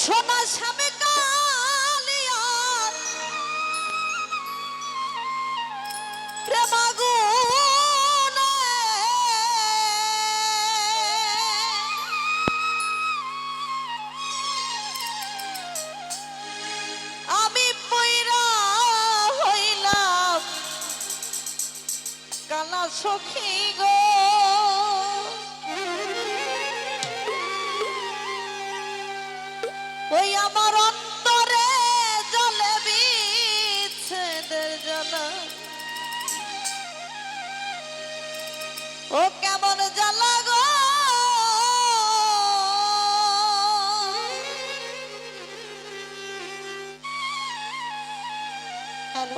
সোনা স্বামী কালিয়ার প্রেমাগুনে আমি পইরা হইলাম কালা সখী গো। ওই আমার অন্তরে জ্বলে বিচ্ছেদের জ্বালা, ও কেমন জ্বালা গো।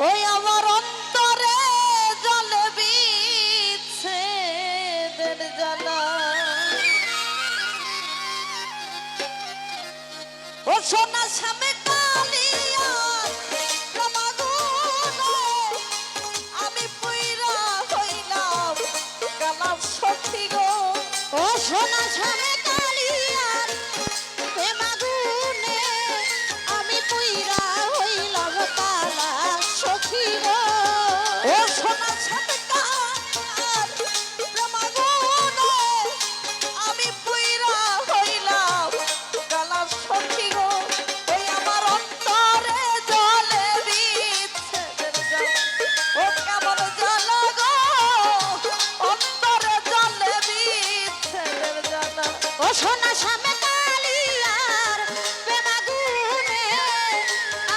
ওই আমার অন্তরে জ্বলে বিচ্ছেদের জ্বালা, ও সোনা স্বামী কালিয়ার প্রেমাগুনে আমি পইরা হইলাম কালা সখী গো। ও সোনা স্বামী কালিয়ার প্রেমাগুনে আমি পইরা হইলাম কালা সখী গো। ও সোনা স্বামী কালিয়ার প্রেমাগুনে আমি পইরা হইলাম কালা সখী গো। ওই আমার অন্তরে জ্বলে বিচ্ছেদের জ্বালা, ও কেমন জ্বালা গো, অন্তরে জ্বলে বিচ্ছেদের জ্বালা। ও সোনা স্বামী কালিয়ার প্রেমাগুনে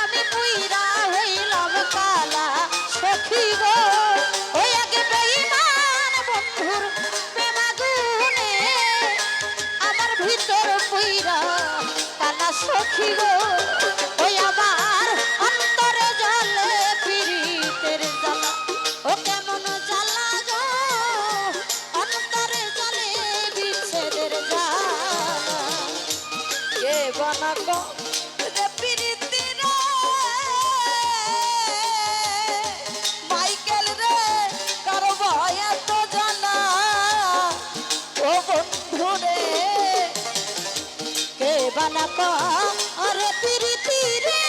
আমি পুইরা হইলাম কালা সখী গো। ওই আগে বেঈমান বন্ধুর প্রেমাগুনে আমার ভিতর পুইরা কালা সখী গো। ওই আমার অন্তরে জ্বলে পীড়িতের জ্বালা, ও কেমন জ্বালা গো, অন্তরে জ্বলে বিচ্ছেদের জ্বালা। কে বানাবো রে পীড়িতি রে, মাইকেল রে কার ভয় এত জ্বালা, ও বন্ধু রে কে বানাবো আরে পীড়িতি রে,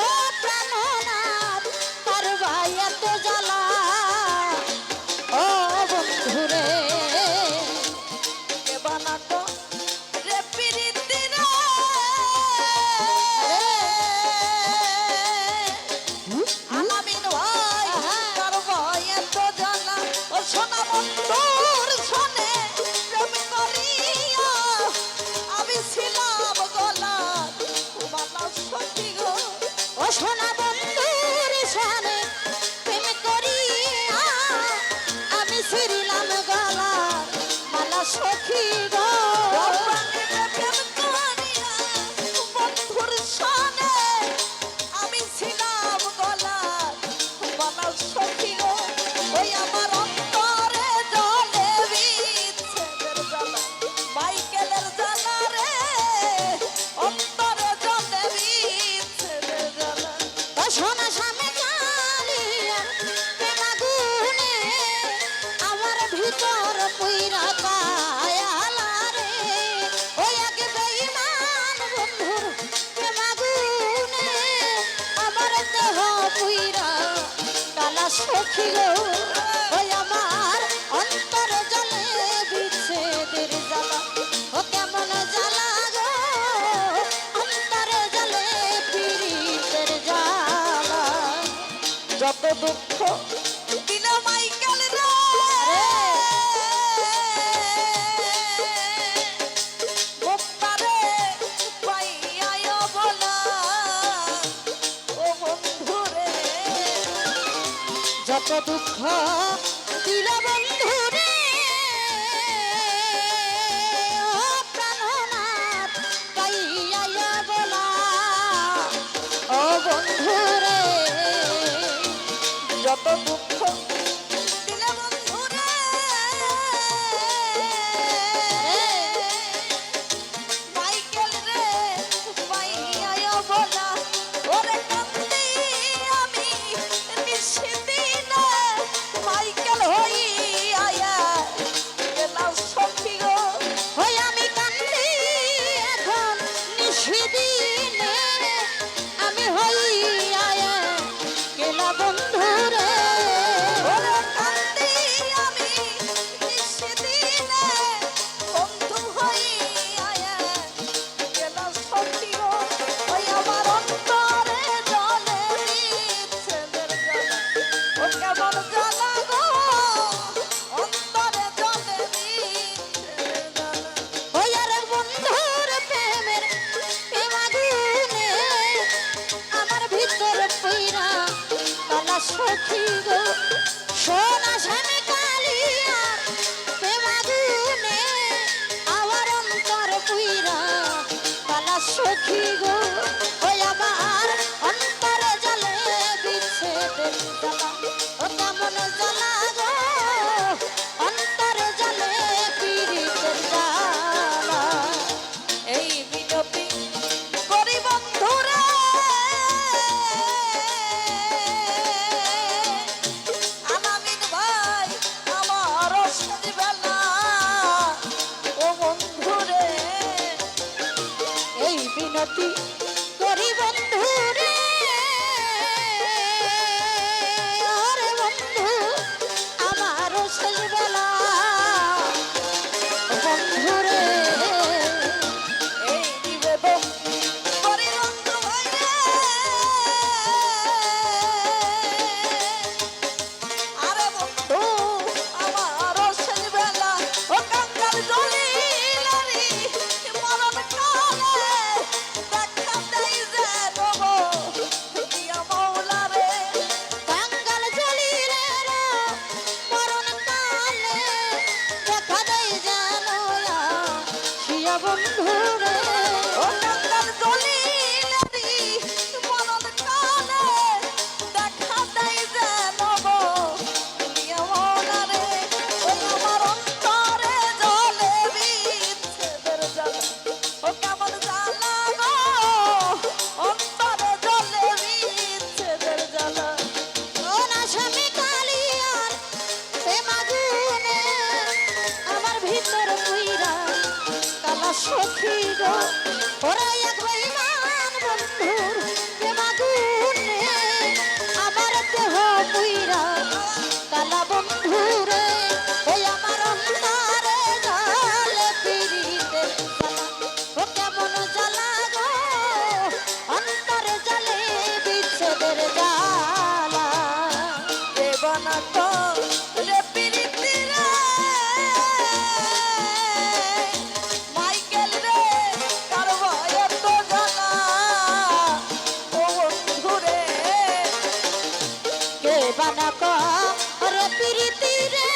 ও প্রাণনাথ কার ভয় এত জ্বালা, ও বন্ধু রে কে বানাবো রে পীড়িতি রে। আলামিন ভাই কার ভয় এত জ্বালা, ও সোনা বন্ধুর সনে প্রেম করিয়া আমি ছিলাম গলা বালা সখী গো। ও সোনা বন্ধুর সনে প্রেম করিয়া আমি ছিলাম গলা বালা সখী গো। প্রেম করিয়া বন্ধুর সনে আমি ছিলাম গলা বালা সখী গো। ওই আমার অন্তরে জ্বলে বিচ্ছেদের জ্বালা, মাইকেলের জ্বালা রে অন্তরে জ্বলে বিচ্ছেদের জ্বালা। ও সোনা স্বামী কালিয়ার প্রেমাগুনে আমার ভিতর পুইরা কায়ালা রে। ওই আগে বেঈমান বন্ধুর প্রেমাগুনে আমার দেহ পুইরা কালা সখী গো। ওই আমার অন্তরে জ্বলে বিচ্ছেদের জ্বালা, ও কেমন জ্বালা গো, অন্তরে জ্বলে পীড়িতের জ্বালা। যত দুঃখ দিল মাইকেল রে, মুক্তারে পাইয়া বলা, ও বন্ধু রে যত দুঃখ দিল বন্ধু রে, ও প্রাণনাথ পাইয়া বলা, ও বন্ধু রে যত দুঃখ দিল বন্ধু রে। মাইকেল রে পাইয়া বলা, ওরে কান্দি আমি নিশিদিন মাইকেল হইয়া গেলাম সখী গো। ওই আমি কান্দি প্রীতি করি বন্ধু রে, আরে বন্ধু আমার শেষ বেলা বন্ধু রে, এই নিবেদন করি বন্ধু ভাই রে, আরে বন্ধু আমার শেষ বেলা ও কাঙ্গাল জলিলারি মরণ কালে দেখা দেই যে নব দিয়া মৌলা রে, কাঙ্গাল জলিলে রে মরণ কালে দেখা দেই যে নয়া শিয়া বন্ধু রে, ও কাঙ্গাল জলিলারি মরণ কালে দেখা দেই যে নব দিয়া মৌলা রে, ওই আমার অন্তরে জ্বলে বিচ্ছেদের জ্বালা, ও কেমন জ্বালা গো অন্তরে জ্বলে বিচ্ছেদের জ্বালা, ও না স্বামী কালিয়ার প্রেম আগুনে আমার ভিতর পুইরা কালা সখী গো, ওরা এক বেঈমান বন্ধুর প্রেম আগুনে আমার দেহ পুইরা কালা বন্ধু রে, ওই আমার অন্তরে জ্বালে পিরিতের জ্বালা, ও কেমন জ্বালা গো অন্তরে জ্বালে বিচ্ছেদের জ্বালা, দেবানা তো রে পিরিতি রে, মাইকেল রে কার ভয়ে তো জ্বালা, ও বন্ধু রে কে বানা রে পিরিতি রে,